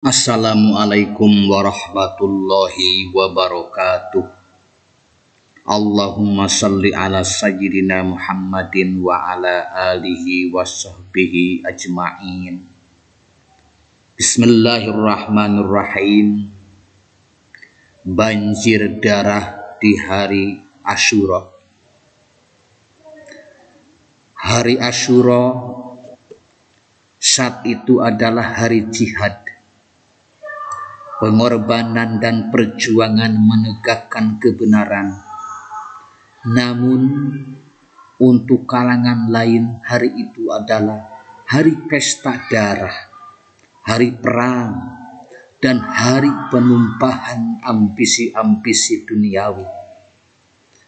Assalamualaikum warahmatullahi wabarakatuh. Allahumma salli ala sayyidina Muhammadin wa ala alihi wa sahbihi ajma'in. Bismillahirrahmanirrahim. Banjir darah di hari Asyura. Hari Asyura saat itu adalah hari jihad, pengorbanan dan perjuangan menegakkan kebenaran. Namun untuk kalangan lain hari itu adalah hari pesta darah, hari perang, dan hari penumpahan ambisi-ambisi duniawi.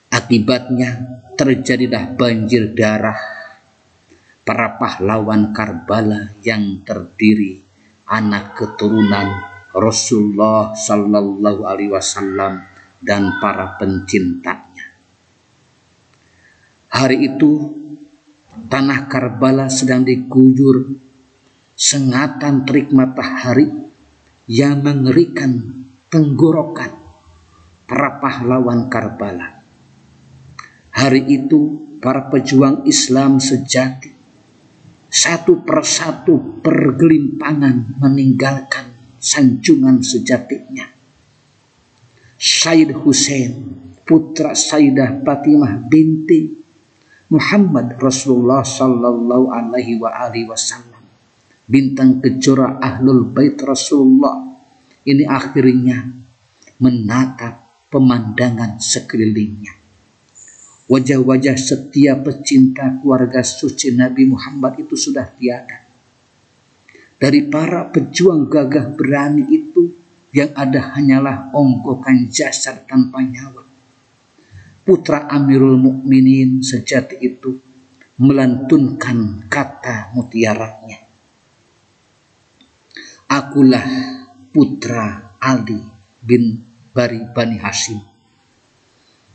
Akibatnya terjadilah banjir darah para pahlawan Karbala yang terdiri anak keturunan Rasulullah Sallallahu Alaihi Wasallam dan para pencintanya. Hari itu tanah Karbala sedang diguyur sengatan terik matahari yang mengerikan tenggorokan para pahlawan Karbala. Hari itu para pejuang Islam sejati satu persatu bergelimpangan meninggalkan sanjungan sejatinya. Sayyid Husain, putra Sayyidah Fatimah binti Muhammad Rasulullah Sallallahu Alaihi Wasallam, bintang kejora Ahlul Bait Rasulullah, ini akhirnya menatap pemandangan sekelilingnya. Wajah-wajah setia pecinta keluarga suci Nabi Muhammad itu sudah tiada. Dari para pejuang gagah berani itu, yang ada hanyalah ongkokan jasad tanpa nyawa. Putra Amirul Mukminin sejati itu melantunkan kata mutiaranya. Akulah putra Ali bin Bani Hashim.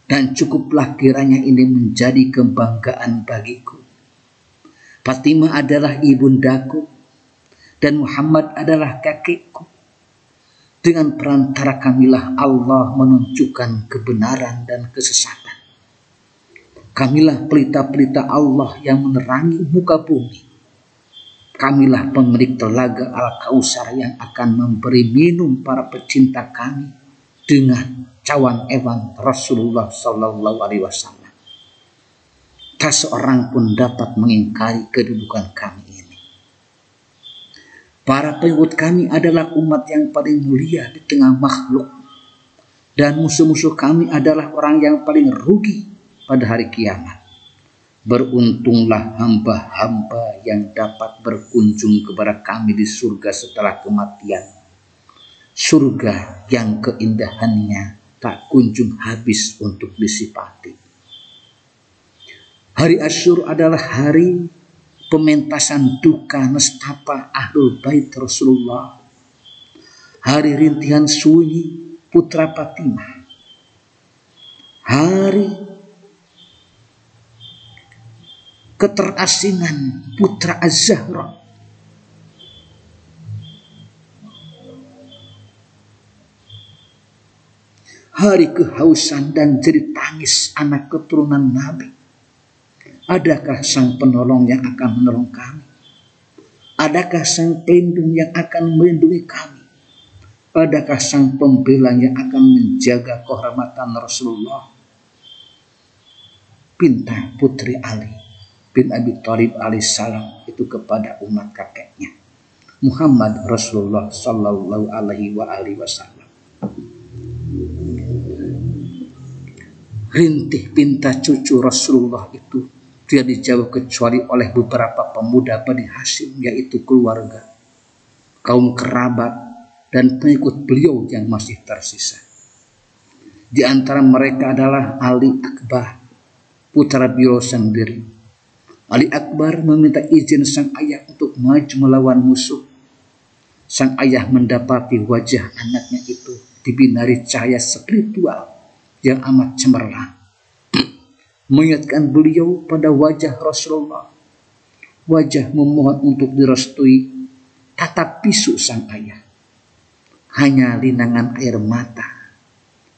Dan cukuplah kiranya ini menjadi kebanggaan bagiku. Fatimah adalah ibundaku dan Muhammad adalah kakekku. Dengan perantara kamilah Allah menunjukkan kebenaran dan kesesatan. Kamilah pelita-pelita Allah yang menerangi muka bumi. Kamilah pemilik telaga Al-Kausar yang akan memberi minum para pecinta kami dengan cawan ewan Rasulullah Sallallahu Alaihi Wasallam. Tak seorang pun dapat mengingkari kedudukan kami ini. Para pengikut kami adalah umat yang paling mulia di tengah makhluk, dan musuh-musuh kami adalah orang yang paling rugi pada hari kiamat. Beruntunglah hamba-hamba yang dapat berkunjung kepada kami di surga setelah kematian. Surga yang keindahannya tak kunjung habis untuk disifati. Hari Asyura adalah hari pementasan duka nestapa Ahlul Bait Rasulullah. Hari rintihan sunyi putra Fatimah. Hari keterasingan putra Az-Zahra. Hari kehausan dan jerit tangis anak keturunan Nabi. Adakah sang penolong yang akan menolong kami? Adakah sang pelindung yang akan melindungi kami? Adakah sang pembela yang akan menjaga kehormatan Rasulullah? Pinta putri Ali bin Abi Thalib alaihissalam itu kepada umat kakeknya Muhammad Rasulullah Sallallahu Alaihi Wasallam. Rintih pinta cucu Rasulullah itu tidak dijauh kecuali oleh beberapa pemuda Bani Hashim, yaitu keluarga, kaum kerabat, dan pengikut beliau yang masih tersisa. Di antara mereka adalah Ali Akbar, putra beliau sendiri. Ali Akbar meminta izin sang ayah untuk maju melawan musuh. Sang ayah mendapati wajah anaknya itu dibinari cahaya spiritual yang amat cemerlang, mengingatkan beliau pada wajah Rasulullah, wajah memohon untuk direstui tatap bisu sang ayah. hanya linangan air mata,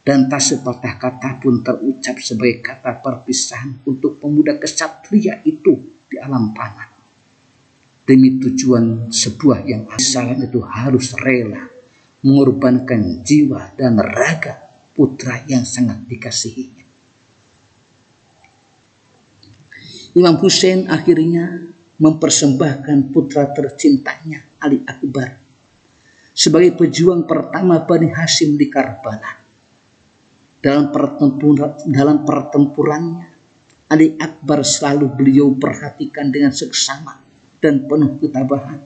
dan tak sepatah kata pun terucap sebagai kata perpisahan untuk pemuda kesatria itu di alam panah. Demi tujuan sebuah yang salam itu harus rela mengorbankan jiwa dan raga putra yang sangat dikasihinya. Imam Hussein akhirnya mempersembahkan putra tercintanya Ali Akbar sebagai pejuang pertama Bani Hashim di Karbala. Dalam pertempurannya, Ali Akbar selalu beliau perhatikan dengan seksama dan penuh ketabahan.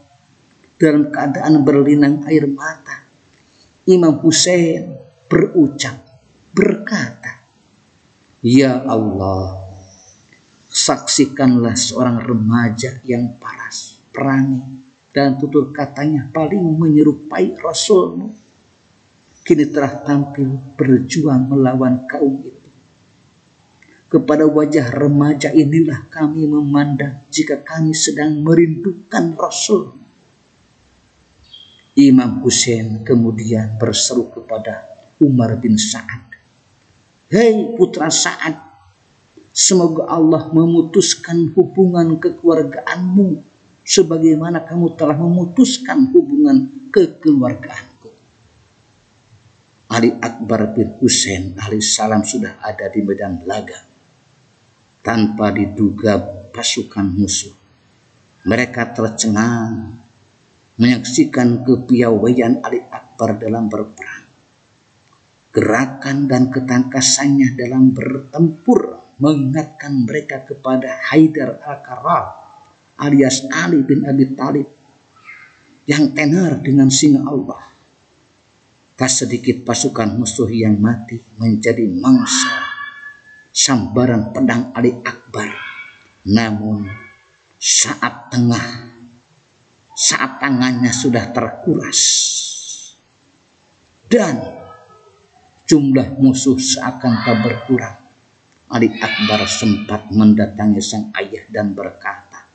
Dalam keadaan berlinang air mata, Imam Hussein berkata, "Ya Allah, saksikanlah seorang remaja yang paras, berani, dan tutur katanya paling menyerupai Rasulmu, kini telah tampil berjuang melawan kaum itu. Kepada wajah remaja inilah kami memandang jika kami sedang merindukan Rasul." Imam Hussein kemudian berseru kepada Umar bin Sa'ad, "Hei putra Sa'ad, semoga Allah memutuskan hubungan kekeluargaanmu sebagaimana kamu telah memutuskan hubungan kekeluargaanku." Ali Akbar bin Hussein alaihissalam sudah ada di medan laga. Tanpa diduga pasukan musuh, mereka tercengang menyaksikan kepiawaian Ali Akbar dalam berperang. Gerakan dan ketangkasannya dalam bertempur mengingatkan mereka kepada Haidar Al-Karrar alias Ali bin Abi Thalib yang tenar dengan singa Allah. Tak sedikit pasukan musuh yang mati menjadi mangsa sambaran pedang Ali Akbar. Namun saat tangannya sudah terkuras dan jumlah musuh seakan tak berkurang, Ali Akbar sempat mendatangi sang ayah dan berkata,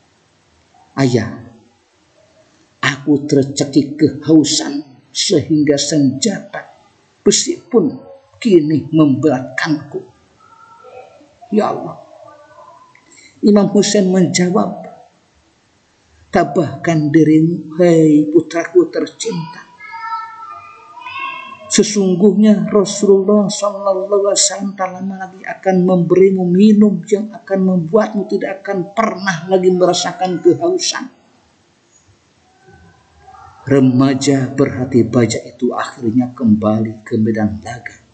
"Ayah, aku tercekik kehausan sehingga senjata besi pun kini memberatkanku." Ya Allah. Imam Hussein menjawab, "Tabahkan dirimu, hei putraku tercinta. Sesungguhnya Rasulullah SAW tak lama lagi akan memberimu minum yang akan membuatmu tidak akan pernah lagi merasakan kehausan." Remaja berhati baja itu akhirnya kembali ke medan laga.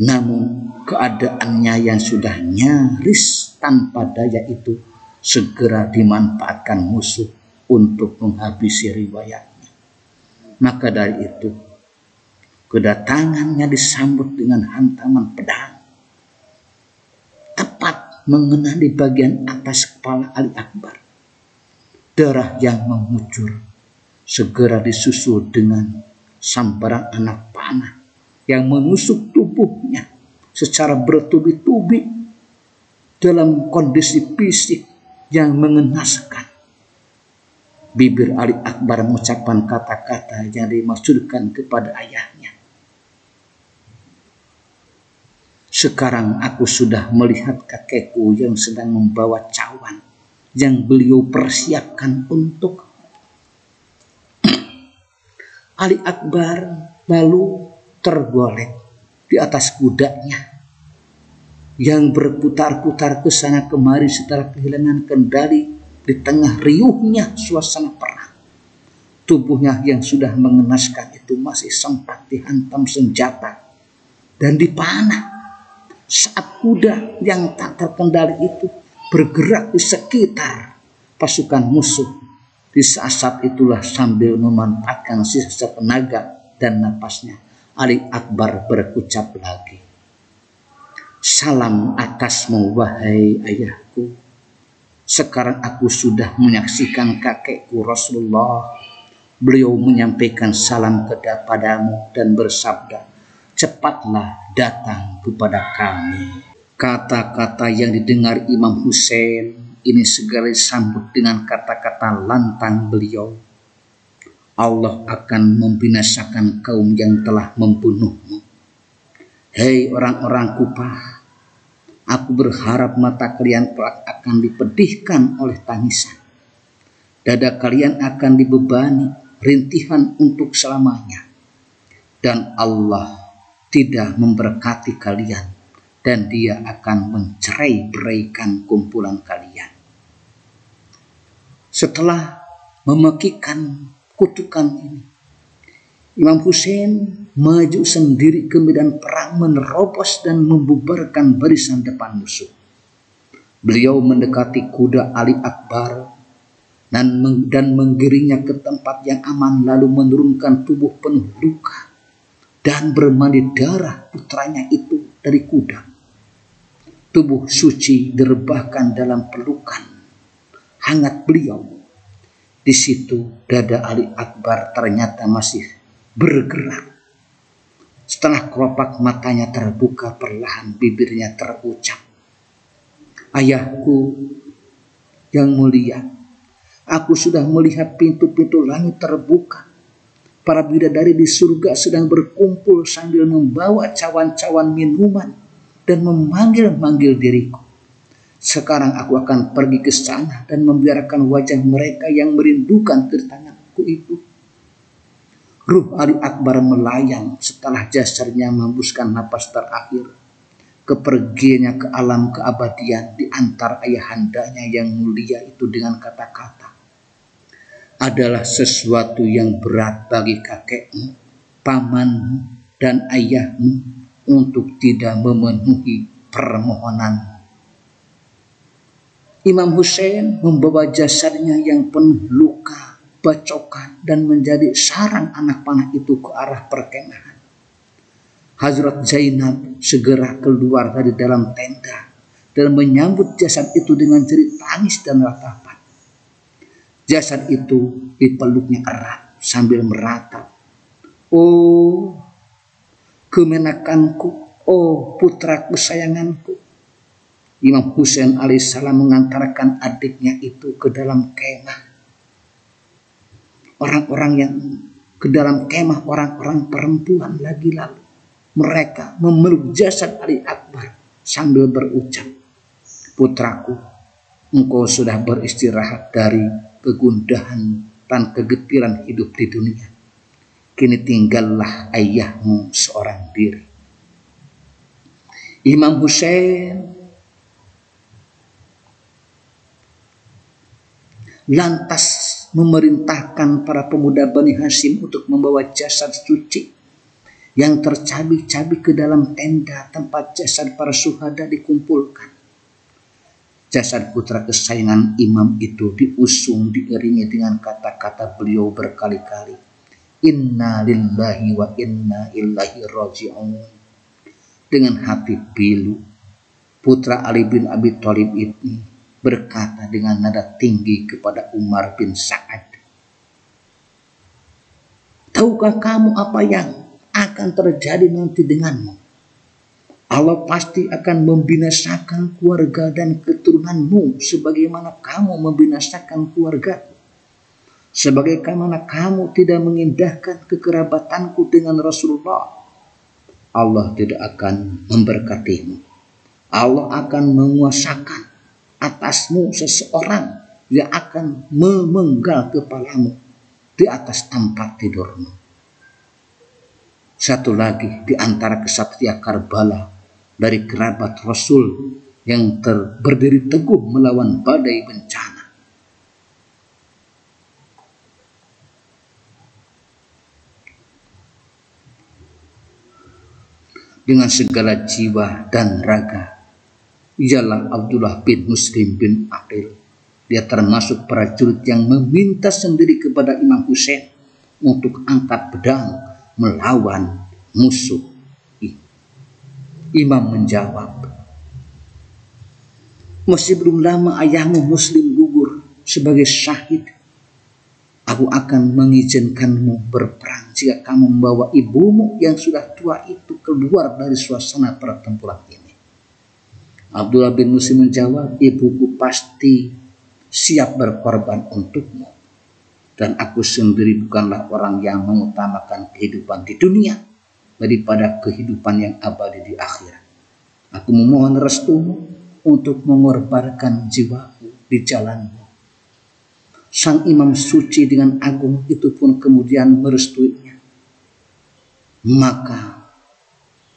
Namun keadaannya yang sudah nyaris tanpa daya itu segera dimanfaatkan musuh untuk menghabisi riwayatnya. Maka dari itu, kedatangannya disambut dengan hantaman pedang tepat mengena di bagian atas kepala Ali Akbar. Darah yang mengucur segera disusul dengan sambaran anak panah yang menusuk tubuhnya secara bertubi-tubi dalam kondisi fisik yang mengenaskan. Bibir Ali Akbar mengucapkan kata-kata yang dimaksudkan kepada ayahnya. "Sekarang aku sudah melihat kakekku yang sedang membawa cawan yang beliau persiapkan untuk." Ali Akbar lalu tergolek di atas kudanya yang berputar-putar ke sana kemari setelah kehilangan kendali di tengah riuhnya suasana perang. Tubuhnya yang sudah mengenaskan itu masih sempat dihantam senjata dan dipanah saat kuda yang tak terkendali itu bergerak di sekitar pasukan musuh. Di saat itulah sambil memanfaatkan sisa tenaga dan napasnya, Ali Akbar berucap lagi, "Salam atasmu wahai ayahku. Sekarang aku sudah menyaksikan kakekku Rasulullah. Beliau menyampaikan salam kepadamu dan bersabda, cepatlah datang kepada kami." Kata-kata yang didengar Imam Hussein ini segera disambut dengan kata-kata lantang beliau, Allah akan membinasakan kaum yang telah membunuhmu. Hei orang-orang Kufah, aku berharap mata kalian kelak akan dipedihkan oleh tangisan. Dada kalian akan dibebani rintihan untuk selamanya. Dan Allah tidak memberkati kalian, dan Dia akan mencerai-beraikan kumpulan kalian. Setelah memekikkan kutukan ini, Imam Hussein maju sendiri ke medan perang, menerobos dan membubarkan barisan depan musuh. Beliau mendekati kuda Ali Akbar dan menggiringnya ke tempat yang aman, lalu menurunkan tubuh penuh luka dan bermandi darah putranya itu dari kuda. Tubuh suci direbahkan dalam pelukan hangat beliau. Di situ dada Ali Akbar ternyata masih bergerak. Setengah kelopak matanya terbuka, perlahan bibirnya terucap, "Ayahku yang mulia, aku sudah melihat pintu-pintu langit terbuka. Para bidadari di surga sedang berkumpul sambil membawa cawan-cawan minuman dan memanggil-manggil diriku. Sekarang aku akan pergi ke sana dan membiarkan wajah mereka yang merindukan kedatanganku itu." Ruh Ali Akbar melayang setelah jasadnya menghembuskan napas terakhir. Kepergiannya ke alam keabadian di antara ayahandanya yang mulia itu dengan kata-kata, "Adalah sesuatu yang berat bagi kakekmu, pamanmu, dan ayahmu untuk tidak memenuhi permohonan." Imam Hussein membawa jasadnya yang penuh luka, bacokan, dan menjadi sarang anak panah itu ke arah perkemahan. Hazrat Zainab segera keluar dari dalam tenda dan menyambut jasad itu dengan jerit tangis dan ratapan. Jasad itu dipeluknya erat sambil meratap, "Oh, kemenakanku, oh putra kesayanganku." Imam Hussein alaihissalam mengantarkan adiknya itu ke dalam kemah. Orang-orang yang ke dalam kemah, orang-orang perempuan lagi lalu. Mereka memeluk jasad Ali Akbar sambil berucap, "Putraku, engkau sudah beristirahat dari kegundahan dan kegetiran hidup di dunia. Kini tinggallah ayahmu seorang diri." Imam Hussein lantas memerintahkan para pemuda Bani Hashim untuk membawa jasad suci yang tercabik-cabik ke dalam tenda tempat jasad para syuhada dikumpulkan. Jasad putra kesayangan imam itu diusung diiringi dengan kata-kata beliau berkali-kali, "Inna lillahi wa inna ilaihi raji'un." Dengan hati pilu, putra Ali bin Abi Thalib ini berkata dengan nada tinggi kepada Umar bin Sa'ad, "Tahukah kamu apa yang akan terjadi nanti denganmu? Allah pasti akan membinasakan keluarga dan keturunanmu sebagaimana kamu membinasakan keluarga. Sebagaimana kamu tidak mengindahkan kekerabatanku dengan Rasulullah, Allah tidak akan memberkatimu. Allah akan menguasakan atasmu seseorang yang akan memenggal kepalamu di atas tempat tidurmu." Satu lagi di antara kesatria Karbala dari kerabat Rasul yang berdiri teguh melawan badai bencana. Dengan segala jiwa dan raga, ialah Abdullah bin Muslim bin Aqil. Dia termasuk prajurit yang meminta sendiri kepada Imam Hussein untuk angkat pedang melawan musuh. Imam menjawab, "Masih belum lama ayahmu Muslim gugur sebagai syahid. Aku akan mengizinkanmu berperang jika kamu membawa ibumu yang sudah tua itu keluar dari suasana pertempuran ini." Abdullah bin Muslim menjawab, "Ibuku pasti siap berkorban untukmu." Dan aku sendiri bukanlah orang yang mengutamakan kehidupan di dunia daripada kehidupan yang abadi di akhirat. Aku memohon restumu untuk mengorbankan jiwaku di jalanmu. Sang imam suci dengan agung itu pun kemudian merestuinya. Maka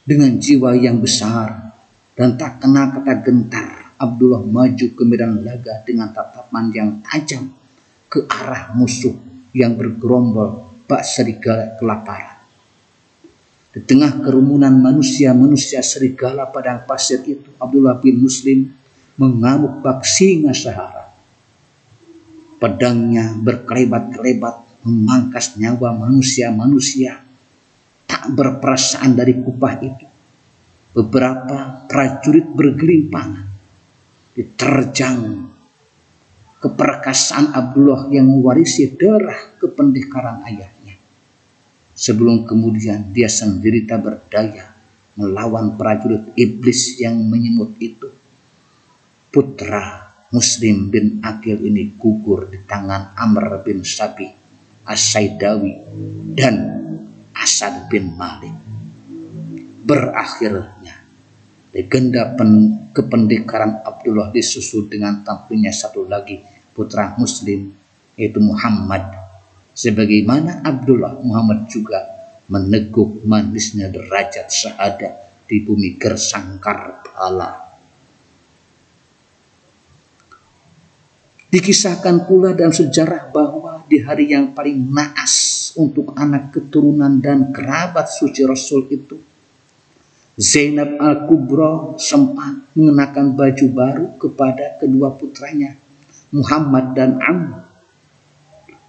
dengan jiwa yang besar dan tak kenal kata gentar, Abdullah maju ke medan laga dengan tatapan yang tajam ke arah musuh yang bergerombol bak serigala kelaparan. Di tengah kerumunan manusia serigala padang pasir itu, Abdullah bin Muslim mengamuk bak singa sahara. Pedangnya berkelebat-kelebat memangkas nyawa manusia tak berperasaan dari kupah itu. Beberapa prajurit bergelimpangan diterjang keperkasaan Abdullah yang mewarisi darah kependekaran ayahnya. Sebelum kemudian dia sendiri tak berdaya melawan prajurit iblis yang menyemut itu. Putra Muslim bin Aqil ini gugur di tangan Amr bin Sabi As-Saidawi dan Asad bin Malik. Berakhirnya legenda kependekaran Abdullah disusul dengan tampilnya satu lagi putra Muslim, yaitu Muhammad. Sebagaimana Abdullah, Muhammad juga meneguk manisnya derajat syahadah di bumi gersang Karbala. Dikisahkan pula dalam sejarah bahwa di hari yang paling naas untuk anak keturunan dan kerabat suci Rasul itu, Zainab Al-Kubra sempat mengenakan baju baru kepada kedua putranya, Muhammad dan Amr,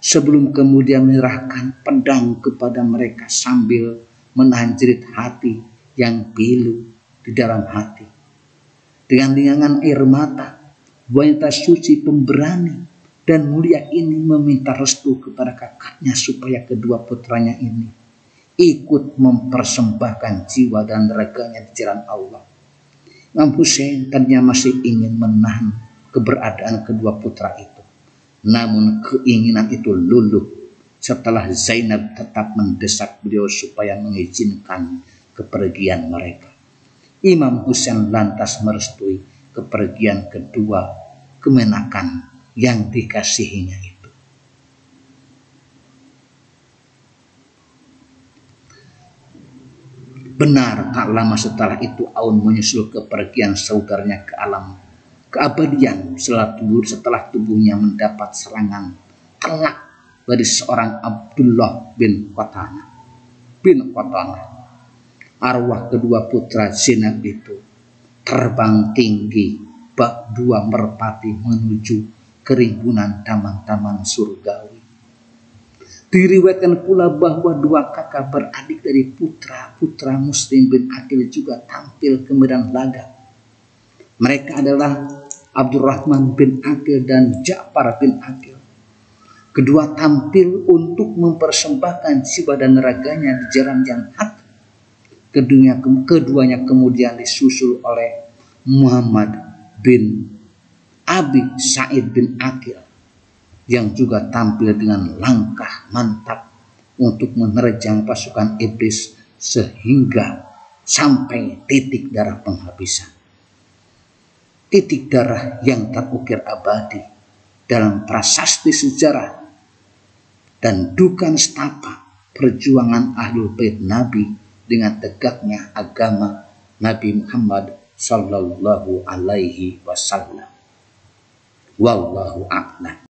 sebelum kemudian menyerahkan pedang kepada mereka sambil menahan jerit hati yang pilu di dalam hati. Dengan lingangan air mata, wanita suci pemberani dan mulia ini meminta restu kepada kakaknya supaya kedua putranya ini ikut mempersembahkan jiwa dan raganya di jalan Allah. Imam Hussein tadinya masih ingin menahan keberadaan kedua putra itu. Namun keinginan itu luluh setelah Zainab tetap mendesak beliau supaya mengizinkan kepergian mereka. Imam Hussein lantas merestui kepergian kedua kemenakan yang dikasihinya itu. Benar, tak lama setelah itu Aun menyusul kepergian saudaranya ke alam keabadian setelah tubuhnya mendapat serangan telak dari seorang Abdullah bin Qatana. Arwah kedua putra Zainab itu terbang tinggi bak dua merpati menuju kerimbunan taman-taman surgawi. Diriwayatkan pula bahwa dua kakak beradik dari putra Muslim bin Aqil juga tampil ke medan laga. Mereka adalah Abdurrahman bin Aqil dan Ja'far bin Aqil. Kedua tampil untuk mempersembahkan jiwa dan raganya di jalan yang hak. Keduanya kemudian disusul oleh Muhammad bin Abi Sa'id bin Aqil yang juga tampil dengan langkah mantap untuk menerjang pasukan iblis sehingga sampai titik darah penghabisan. Titik darah yang terukir abadi dalam prasasti sejarah dan dukan setapa perjuangan Ahlul Bait Nabi dengan tegaknya agama Nabi Muhammad sallallahu alaihi wasallam. Wallahu a'lam.